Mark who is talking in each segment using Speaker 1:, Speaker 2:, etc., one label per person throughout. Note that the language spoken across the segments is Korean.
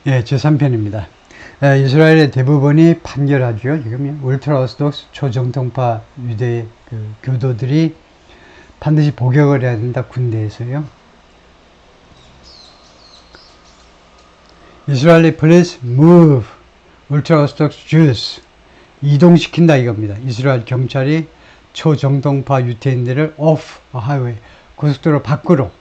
Speaker 1: 예, 제3편입니다. 이스라엘의 대부분이 판결하죠. 지금 울트라오스독스 초정통파 유대 교도들이 반드시 복역을 해야 된다, 군대에서요. Israeli police move ultra-Orthodox Jews. 이동시킨다 이겁니다. 이스라엘 경찰이 초정통파 유태인들을 off a highway, 고속도로 밖으로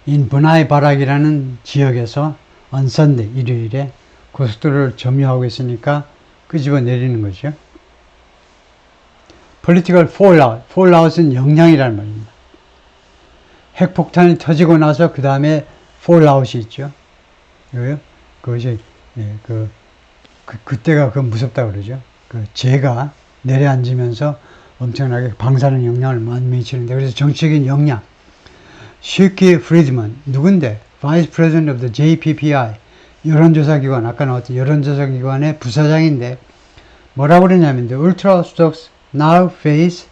Speaker 1: in 브나이 바락이라는 지역에서 on Sunday, 일요일에 고속도로를 점유하고 있으니까 끄집어 내리는 거죠. Political fallout은 영향이라는 말입니다. 핵폭탄이 터지고 나서 그 다음에 fallout이 있죠. 그것이 그때가 무섭다 그러죠. 재가 내려앉으면서 엄청나게 방사능 영향을 많이 미치는데, 그래서 정치적인 영향. 슈키 프리드먼, 누군데? Vice President of the JPPI, 여론조사기관, 아까 나왔던 여론조사기관의 부사장인데, 뭐라고 그러냐면, the ultra-Orthodox now face,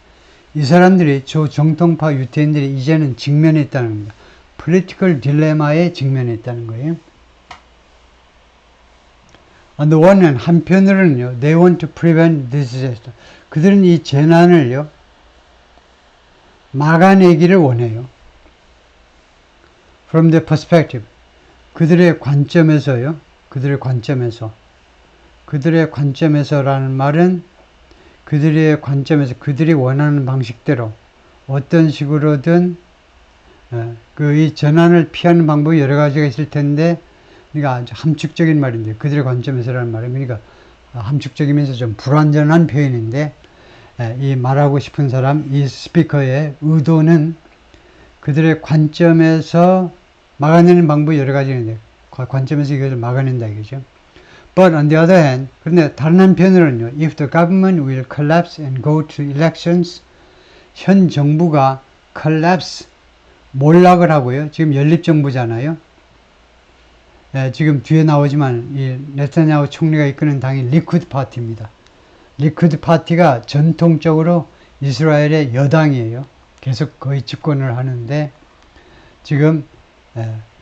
Speaker 1: 이 사람들이, 정통파 유태인들이 이제는 직면해 있다는 겁니다. political dilemma에 직면해 있다는 거예요. On the one hand, 한편으로는요, they want to prevent this disaster. 그들은 이 재난을요, 막아내기를 원해요. From their perspective. 그들의 관점에서요, 그들의 관점에서라는 말은 그들의 관점에서 그들이 원하는 방식대로 어떤 식으로든 이 재난을 피하는 방법이 여러 가지가 있을 텐데, 그러니까 아주 함축적인 말인데, 그들의 관점에서라는 말은, 그러니까 함축적이면서 좀 불완전한 표현인데, 이 말하고 싶은 사람, 이 스피커의 의도는 그들의 관점에서 막아내는 방법이 여러 가지 있는데, 관점에서 이것을 막아낸다 이거죠. But on the other hand, 그런데 다른 한편으로는요, if the government will collapse and go to elections, 현 정부가 collapse, 몰락을 하고요. 지금 연립정부잖아요. 지금 뒤에 나오지만 이 네타냐후 총리가 이끄는 당이 리쿠드 파티입니다. 리쿠드 파티가 전통적으로 이스라엘의 여당이에요. 계속 거의 집권을 하는데, 지금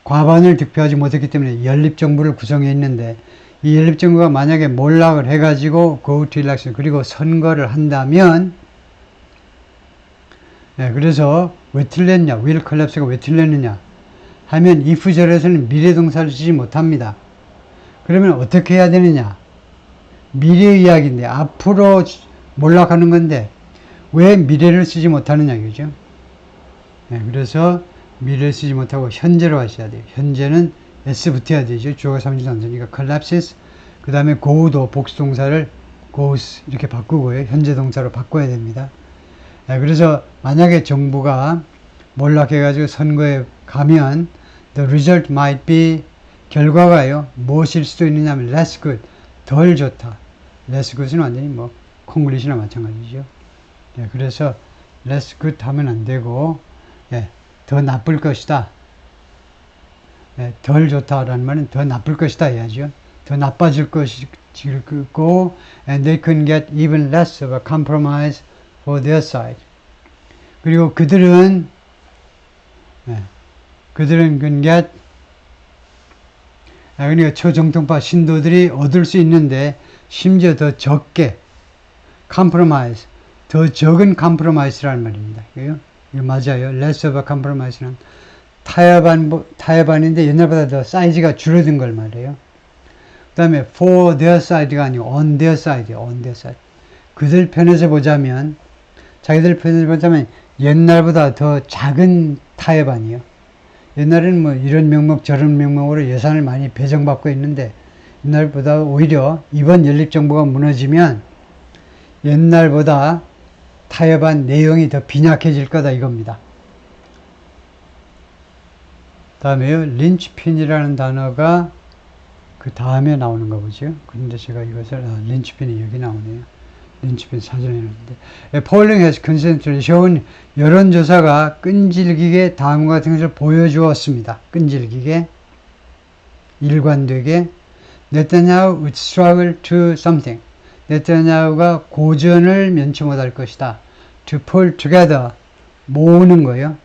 Speaker 1: 과반을 득표하지 못했기 때문에 연립정부를 구성해 있는데, 이 연립정부가 만약에 몰락을 해가지고 go to election, 그리고 선거를 한다면, 그래서 왜 틀렸냐, will collapse가 왜 틀렸느냐 하면, if 절에서는 미래동사를 쓰지 못합니다. 그러면 어떻게 해야 되느냐, 미래 이야기인데 앞으로 몰락하는 건데 왜 미래를 쓰지 못하느냐 이거죠. 그래서 미래를 쓰지 못하고 현재로 하셔야 돼요. 현재는 s 붙어야 되죠. 주어가 3주 단수니까 collapses, 그 다음에 go도 복수동사를 goes 이렇게 바꾸고요. 현재 동사로 바꿔야 됩니다. 그래서 만약에 정부가 몰락해가지고 선거에 가면 the result might be, 결과가요, 무엇일 수도 있느냐면 less good, 덜 좋다. less good은 완전히 콩글리시나 마찬가지죠. 그래서 less good 하면 안 되고, 더 나쁠 것이다. 덜 좋다라는 말은 더 나쁠 것이다 해야죠. 더 나빠질 것이고, and they can get even less of a compromise for their side. 그리고 그들은 can get, 그러니까 초정통파 신도들이 얻을 수 있는데, 심지어 더 적게, compromise, 더 적은 compromise라는 말입니다. 이거 맞아요. less of a compromise는 타협안인데 옛날보다 더 사이즈가 줄어든 걸 말해요. 그 다음에 for their side가 아니고 on their side, on their side. 그들 편에서 보자면, 자기들 편에서 보자면 옛날보다 더 작은 타협안이에요. 옛날에는 이런 명목 저런 명목으로 예산을 많이 배정받고 있는데, 옛날보다 오히려 이번 연립정부가 무너지면 옛날보다 타협안 내용이 더 빈약해질 거다 이겁니다. 다음에요, 린치핀이라는 단어가 그 다음에 나오는 거 보죠. 그런데 제가 이것을, 린치핀이 여기 나오네요. 린치핀 사전에 있는데, polling has consistently shown, 여론조사가 끈질기게 다음과 같은 것을 보여주었습니다. 끈질기게, 일관되게, 네타냐후 would struggle to something, 네타냐후가 고전을 면치 못할 것이다. to pull together, 모으는 거예요.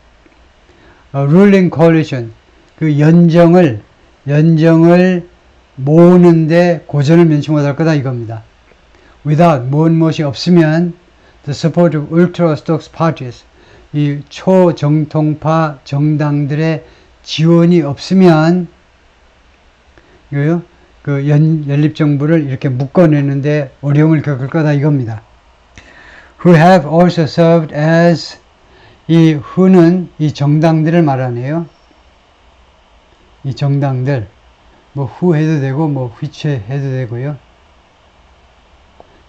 Speaker 1: ruling coalition, 그 연정을 연정을 모으는데 고전을 면치 못할 거다 이겁니다. Without 무엇이 없으면 the support of ultra-orthodox parties 이 초정통파 정당들의 지원이 없으면 이거요 그 연립정부를 이렇게 묶어내는데 어려움을 겪을 거다 이겁니다. Who have also served as 이 who는 이 정당들을 말하네요. 이 정당들 뭐 who 해도 되고 뭐 which 해도 되고요.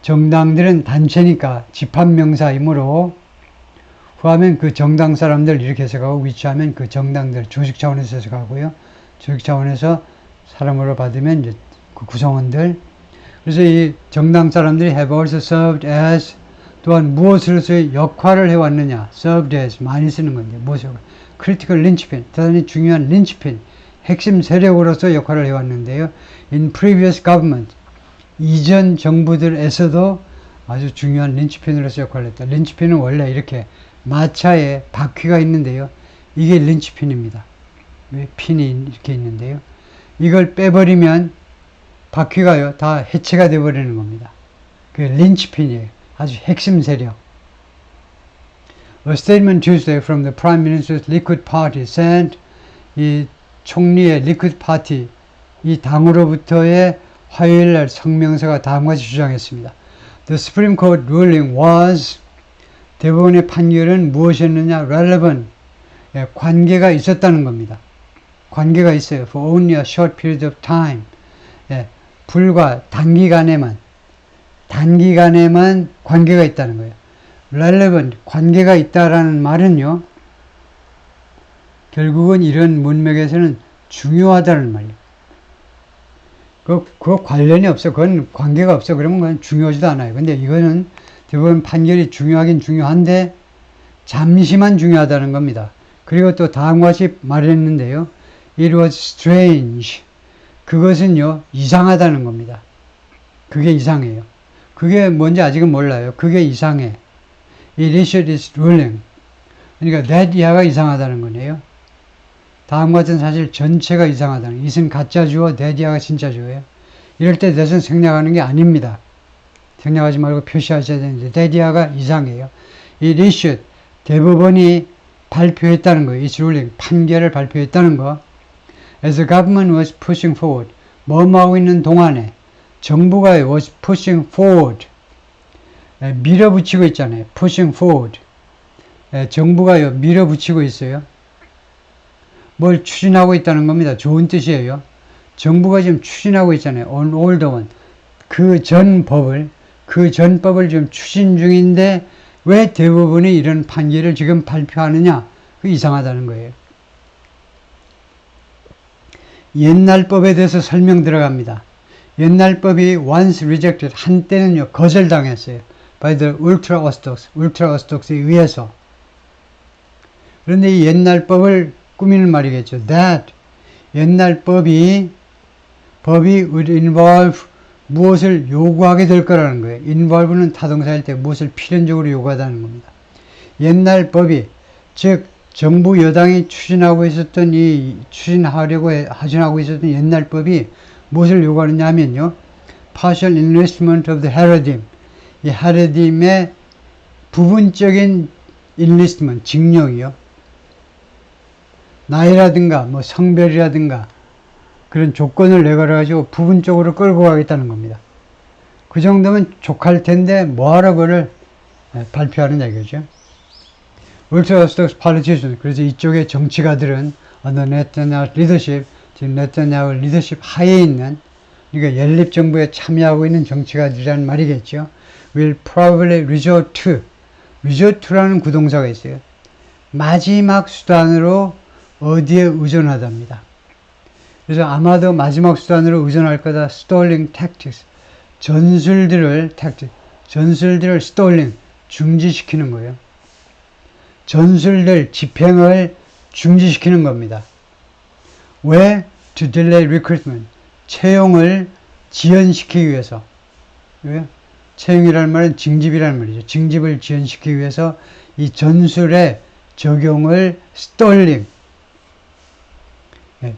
Speaker 1: 정당들은 단체니까 집합명사이므로 who 하면 그 정당 사람들 이렇게 해석하고 which 하면 그 정당들 조직 차원에서 해석하고요. 조직 차원에서 사람으로 받으면 이제 그 구성원들. 그래서 이 정당 사람들이 have also served as 또한 무엇으로서의 역할을 해왔느냐. served as 많이 쓰는 건데 무엇을 critical linchpin 대단히 중요한 linchpin 핵심 세력으로서 역할을 해왔는데요. In previous government 이전 정부들에서도 아주 중요한 린치핀으로서 역할을 했다. 린치핀은 원래 이렇게 마차에 바퀴가 있는데요. 이게 린치핀입니다. 핀이 이렇게 있는데요. 이걸 빼버리면 바퀴가요 다 해체가 되어버리는 겁니다. 그 린치핀이에요. 아주 핵심 세력. A statement Tuesday from the Prime Minister's Likud Party said 이 총리의 리쿠드 파티 이 당으로부터의 화요일날 성명서가 다음과 같이 주장했습니다. The Supreme Court ruling was 대법원의 판결은 무엇이었느냐? relevant 관계가 있었다는 겁니다. 관계가 있어요. For only a short period of time 불과 단기간에만 관계가 있다는 거예요. relevant 관계가 있다라는 말은요. 결국은 이런 문맥에서는 중요하다는 말이에요. 그 관련이 없어. 그건 관계가 없어. 그러면 그건 중요하지도 않아요. 근데 이거는 대부분 판결이 중요하긴 중요한데 잠시만 중요하다는 겁니다. 그리고 또 다음과 같이 말했는데요. It was strange. 그것은요, 이상하다는 겁니다. 그게 이상해요. 그게 뭔지 아직은 몰라요. 그게 이상해. It issued its ruling. 그러니까 that 이하가 이상하다는 거네요. 다음과 같은 사실 전체가 이상하다는 it은 가짜 주어, that 이하가 진짜 주어예요. 이럴 때 that은 생략하는 게 아닙니다. 생략하지 말고 표시하셔야 되는데 that 이하가 이상해요. It issued 대법원이 발표했다는 거예요. its ruling 판결을 발표했다는 거. As the government was pushing forward 뭐하고 있는 동안에 정부가 was pushing forward 밀어붙이고 있잖아요. pushing forward 정부가요 밀어붙이고 있어요. 뭘 추진하고 있다는 겁니다. 좋은 뜻이에요. 정부가 지금 추진하고 있잖아요. on all the one 그 전 법을 지금 추진 중인데 왜 대법원이 이런 판결을 지금 발표하느냐? 그 이상하다는 거예요. 옛날 법에 대해서 설명 들어갑니다. 옛날 법이 once rejected 한때는요 거절당했어요. by the ultra-orthodox에 의해서. 그런데 이 옛날 법을 꾸미는 말이겠죠. that 옛날 법이 would involve 무엇을 요구하게 될 거라는 거예요. involve는 타동사일 때 무엇을 필연적으로 요구하다는 겁니다. 옛날 법이 즉 정부 여당이 추진하고 있었던 추진하고 있었던 옛날 법이 무엇을 요구하느냐 하면요. partial enlistment of the haredim 이 하레딤의 부분적인 enlistment 징용이요. 나이라든가 뭐 성별이라든가 그런 조건을 내걸어가지고 부분적으로 끌고 가겠다는 겁니다. 그 정도면 족할 텐데 뭐하러 그걸 발표하는 얘기죠. 울트라오스톡스 politicians 그래서 이쪽의 정치가들은 under 네타냐후 리더십 지금 네타냐후 리더십 하에 있는 그러니까 연립정부에 참여하고 있는 정치가들이라는 말이겠죠. will probably resort to라는 구동사가 있어요. 마지막 수단으로 어디에 의존하답니다. 그래서 아마도 마지막 수단으로 의존할 거다. stalling tactics. 전술들을 stalling, 중지시키는 거예요. 전술들, 집행을 중지시키는 겁니다. 왜? To delay recruitment. 채용을 지연시키기 위해서. 왜? 채용이라는 말은 징집이라는 말이죠. 징집을 지연시키기 위해서 이 전술의 적용을 stalling,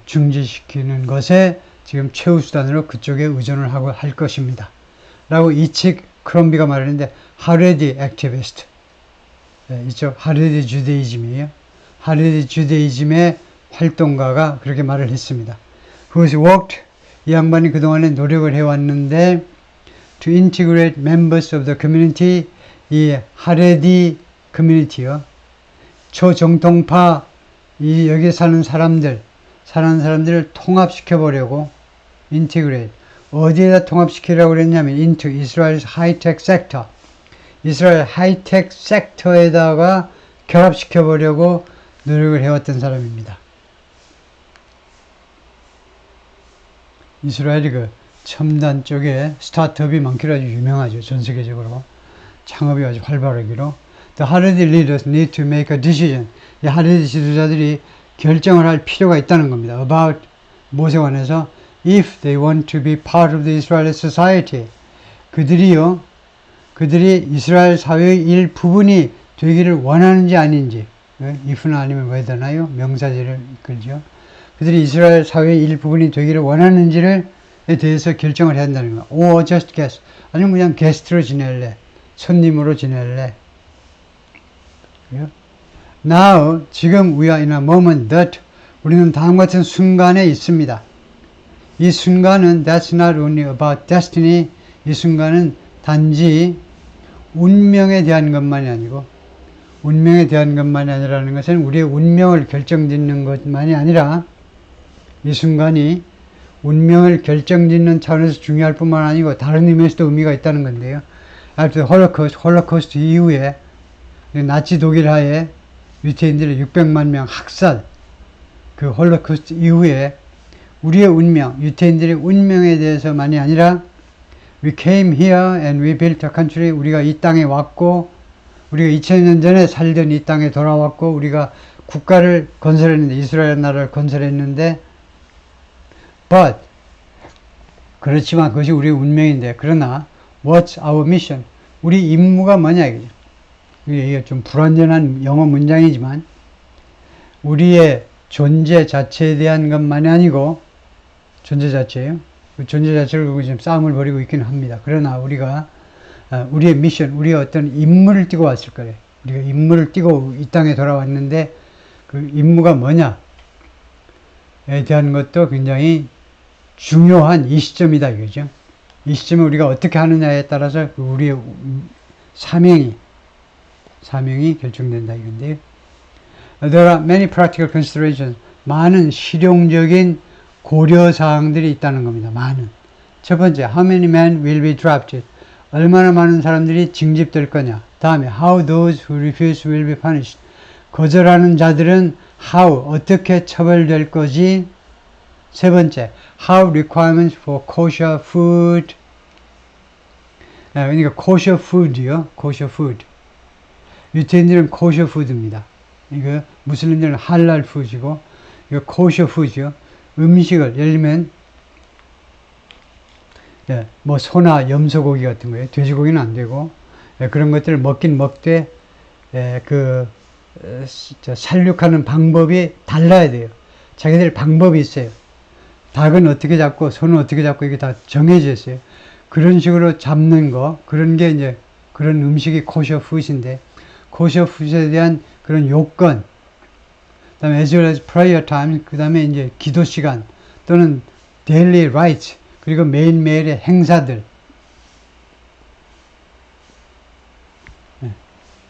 Speaker 1: 중지시키는 것에 지금 최후 수단으로 그쪽에 의존을 하고 할 것입니다. 라고 이칙 크롬비가 말했는데 하레디 액티비스트, 이쪽 하레디 주데이즘이에요. 하레디 주데이즘의 활동가가 그렇게 말을 했습니다. Who's worked, 이 양반이 그동안에 노력을 해왔는데 to integrate members of the community, 이 하레디 커뮤니티요, 초정통파, 이 여기 사는 사람들을 통합시켜 보려고 integrate, 어디에다 통합시키려고 그랬냐면 into Israel's high-tech sector, 이스라엘 하이텍 섹터에다가 결합시켜 보려고 노력을 해왔던 사람입니다. 이스라엘이 그 첨단 쪽에 스타트업이 많기로 아주 유명하죠. 전 세계적으로. 창업이 아주 활발하기로. The Haredi leaders need to make a decision. 이 하레디 지도자들이 결정을 할 필요가 있다는 겁니다. About 무엇에 관해서 if they want to be part of the Israeli society. 그들이 이스라엘 사회의 일부분이 되기를 원하는지 아닌지. if나 아니면 whether나요? 명사제를 끌죠. 그들이 이스라엘 사회의 일부분이 되기를 원하는지에 대해서 결정을 해야 한다는 거야. or just guest. 아니면 그냥 게스트로 지낼래. 손님으로 지낼래. Now, 지금 we are in a moment that 우리는 다음과 같은 순간에 있습니다. 이 순간은 that's not only about destiny. 이 순간은 단지 운명에 대한 것만이 아니고 운명에 대한 것만이 아니라는 것은 우리의 운명을 결정짓는 것만이 아니라 이 순간이 운명을 결정짓는 차원에서 중요할 뿐만 아니고 다른 의미에서도 의미가 있다는 건데요. After the 홀로코스트 이후에 나치 독일 하에 유태인들의 600만 명 학살, 그 홀로코스트 이후에 우리의 운명, 유태인들의 운명에 대해서만이 아니라 We came here and we built a country. 우리가 이 땅에 왔고 우리가 2000년 전에 살던 이 땅에 돌아왔고 우리가 국가를 건설했는데 이스라엘 나라를 건설했는데 but 그렇지만 그것이 우리의 운명인데 그러나 what's our mission? 우리 임무가 뭐냐 이거죠. 이게 좀 불완전한 영어 문장이지만 우리의 존재 자체에 대한 것만이 아니고 존재 자체예요. 그 존재 자체를 두고 지금 싸움을 벌이고 있기는 합니다. 그러나 우리가 우리의 미션, 우리의 어떤 임무를 띠고 왔을 거래. 우리가 임무를 띠고 이 땅에 돌아왔는데 그 임무가 뭐냐에 대한 것도 굉장히 중요한 이 시점이다 이거죠. 이 시점에 우리가 어떻게 하느냐에 따라서 우리의 사명이 결정된다 이건데요. There are many practical considerations. 많은 실용적인 고려사항들이 있다는 겁니다. 많은. 첫 번째, how many men will be drafted? 얼마나 많은 사람들이 징집될 거냐. 다음에, how those who refuse will be punished? 거절하는 자들은 how, 어떻게 처벌될 거지? 세 번째, how requirements for kosher food? 그러니까 kosher food요. kosher food. 유태인들은 kosher food입니다. 이거 무슬림들은 할랄 푸드이고 이거 kosher food죠. 음식을 예를 들면 뭐 소나 염소고기 같은 거예요. 돼지고기는 안 되고 그런 것들을 먹긴 먹되 살육하는 방법이 달라야 돼요. 자기들 방법이 있어요. 닭은 어떻게 잡고 소는 어떻게 잡고 이게 다 정해져 있어요. 그런 식으로 잡는 거 그런 게 이제 그런 음식이 kosher food인데 kosher food에 대한 그런 요건 그 다음에 as well as prayer time, 그 다음에 이제 기도 시간 또는 daily rites, 그리고 매일매일의 행사들.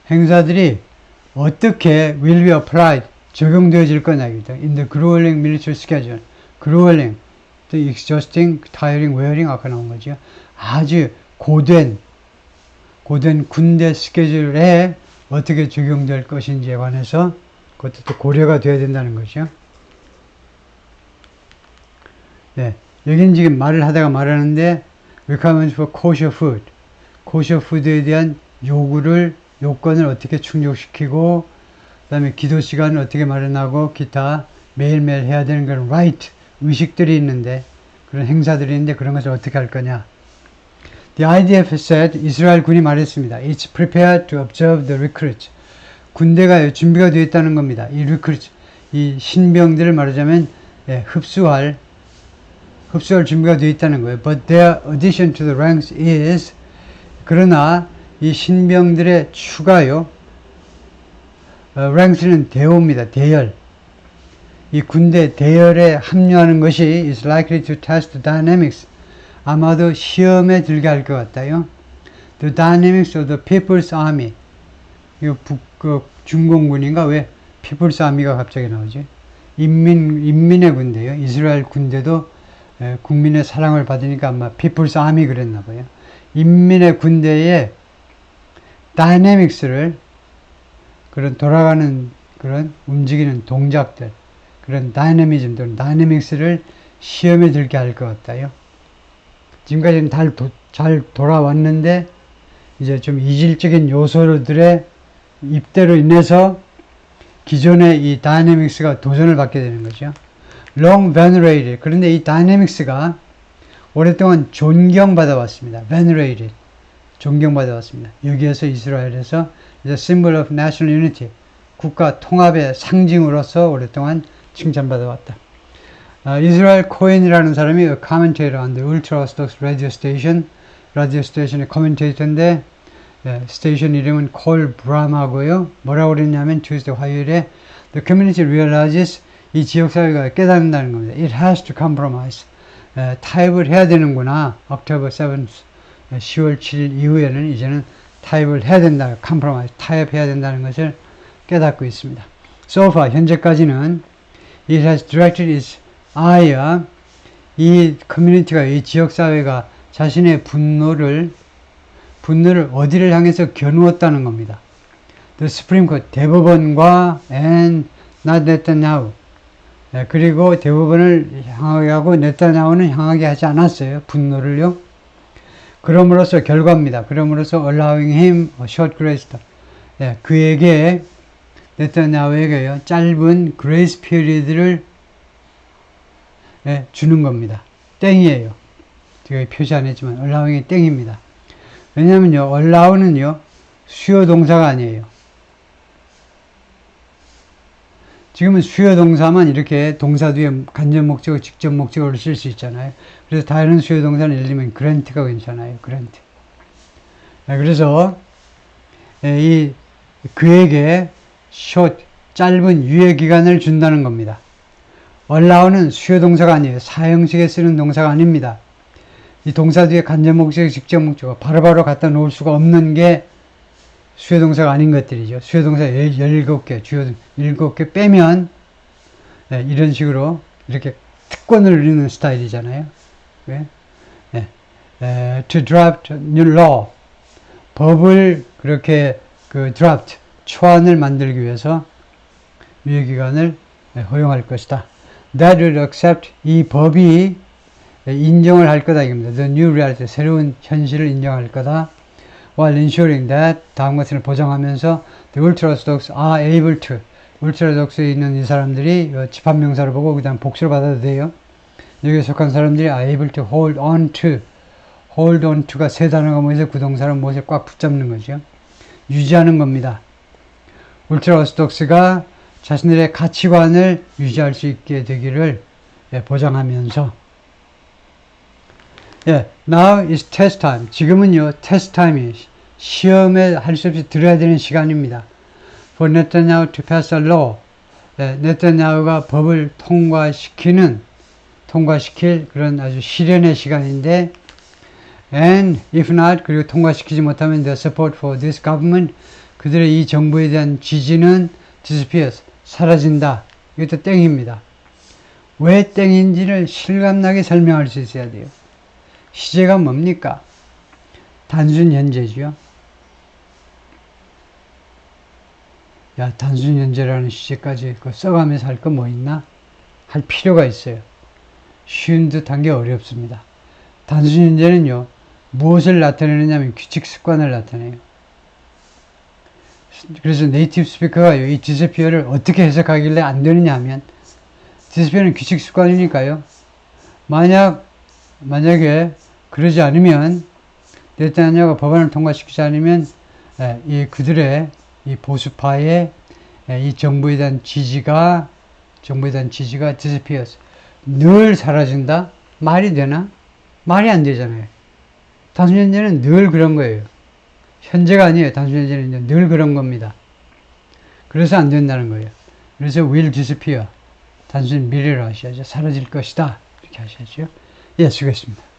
Speaker 1: 행사들이 어떻게 will be applied, 적용되어질 거냐, in the grueling military schedule. grueling, the exhausting, tiring, wearing, 아까 나온 거죠. 아주 고된 군대 스케줄에 어떻게 적용될 것인지에 관해서 그것도 또 고려가 돼야 된다는 거죠. 네, 여기는 지금 말을 하다가 말하는데 requirements for kosher food, kosher food에 대한 요건을 어떻게 충족시키고 그 다음에 기도 시간을 어떻게 마련하고 기타 매일매일 해야 되는 그런 right, 의식들이 있는데 그런 행사들이 있는데 그런 것을 어떻게 할 거냐. The IDF said, 이스라엘 군이 말했습니다. It's prepared to observe the recruits. 군대가 준비가 되어 있다는 겁니다. 이 recruits, 이 신병들을 말하자면 흡수할 준비가 되어 있다는 거예요. But their addition to the ranks is, 그러나 이 신병들의 추가요. ranks는 대호입니다. 대열. 이 군대 대열에 합류하는 것이 is likely to test the dynamics. 아마도 시험에 들게 할 것 같아요. The dynamics of the People's Army. 이거 중공군인가? 왜 People's Army가 갑자기 나오지? 인민의 군대요. 이스라엘 군대도 국민의 사랑을 받으니까 아마 People's Army 그랬나 봐요. 인민의 군대의 다이내믹스를, 그런 돌아가는 그런 움직이는 동작들, 그런 다이내미즘 또는 다이내믹스를 시험에 들게 할 것 같아요. 지금까지는 잘 돌아왔는데 이제 좀 이질적인 요소들의 입대로 인해서 기존의 이 다이내믹스가 도전을 받게 되는 거죠. Long venerated. 그런데 이 다이내믹스가 오랫동안 존경받아 왔습니다. venerated. 존경받아 왔습니다. 여기에서 이스라엘에서 이제 symbol of national unity. 국가 통합의 상징으로서 오랫동안 칭찬받아 왔다. 이스라엘 코엔이라는 사람이 a commentator on the ultra-orthodox radio station. 라디오 스테이션의 커멘테이터인데, 스테이션 이름은 콜 브람하고요. 뭐라고 그랬냐면 Tuesday 화요일에 the community realizes, 이 지역사회가 깨닫는다는 겁니다. It has to compromise. 타협을 해야 되는구나. October 7th, 10월 7일 이후에는 이제는 타협을 해야 된다. compromise, 타협해야 된다는 것을 깨닫고 있습니다. So far, 현재까지는 it has directed its ire, 이 커뮤니티가, 이 지역사회가 자신의 분노를 어디를 향해서 겨누었다는 겁니다. The Supreme Court, 대법원과 and not Netanyahu. 그리고 대법원을 향하게 하고 네타냐후는 향하게 하지 않았어요. 분노를요. 그럼으로써 결과입니다. 그럼으로써 allowing him a short grace. 그에게, 네타냐후에게요, 짧은 grace period를 주는 겁니다. 땡이에요. 제가 표시 안 했지만 allowing이 땡입니다. 왜냐면요, allow는요, 수요 동사가 아니에요. 지금은 수요 동사만 이렇게 동사 뒤에 간접 목적어, 직접 목적어를 쓸 수 있잖아요. 그래서 다른 수요 동사는 예를 들면 grant가 괜찮아요. grant. 그래서 그에게 short, 짧은 유예 기간을 준다는 겁니다. allow는 수요 동사가 아니에요. 사형식에 쓰는 동사가 아닙니다. 이 동사 뒤에 간접 목적어, 직접 목적어 바로바로 갖다 놓을 수가 없는 게 수요 동사가 아닌 것들이죠. 수요 동사 17개, 주요 7개 빼면 이런 식으로 이렇게 특권을 누리는 스타일이잖아요. 왜? To draft new law. 법을 그렇게 draft, 초안을 만들기 위해서 유예기간을 허용할 것이다. That will accept, 이 법이 인정을 할 거다 이겁니다. The new reality, 새로운 현실을 인정할 거다. While ensuring that, 다음 것을 보장하면서 the ultra-orthodox are able to, ultra-orthodox에 있는 이 사람들이 집합명사를 보고 그 다음 복수를 받아도 돼요. 여기에 속한 사람들이 are able to hold on to, hold on to가 세 단어가 뭐해서 그 동사는 무엇을 꽉 붙잡는 거죠. 유지하는 겁니다. ultra-orthodox가 자신들의 가치관을 유지할 수 있게 되기를 보장하면서 now is test time. 지금은요, test time이에요. 시험에 할 수 없이 들어야 되는 시간입니다. For Netanyahu to pass a law. 네타냐후가 법을 통과시킬 그런 아주 실현의 시간인데, and if not, 그리고 통과시키지 못하면 the support for this government, 그들의 이 정부에 대한 지지는 disappears, 사라진다. 이것도 땡입니다. 왜 땡인지를 실감나게 설명할 수 있어야 돼요. 시제가 뭡니까? 단순 현재죠. 야, 단순 현재라는 시제까지 써가면서 할 거 뭐 있나? 할 필요가 있어요. 쉬운 듯한 게 어렵습니다. 단순 현재는요, 무엇을 나타내느냐면 규칙 습관을 나타내요. 그래서 네이티브 스피커가요, 이 disappear를 어떻게 해석하길래 안 되느냐 하면, disappear는 규칙 습관이니까요. 만약에 그러지 않으면, 네타냐후가 법안을 통과시키지 않으면 그들의 이 보수파의 이 정부에 대한 지지가 disappears, 늘 사라진다? 말이 되나? 말이 안 되잖아요. 단순 현재는 늘 그런 거예요. 현재가 아니에요. 단순 현재는 늘 그런 겁니다. 그래서 안 된다는 거예요. 그래서 will disappear. 단순히 미래로 하셔야죠. 사라질 것이다. 이렇게 하셔야죠. 예, 수고했습니다.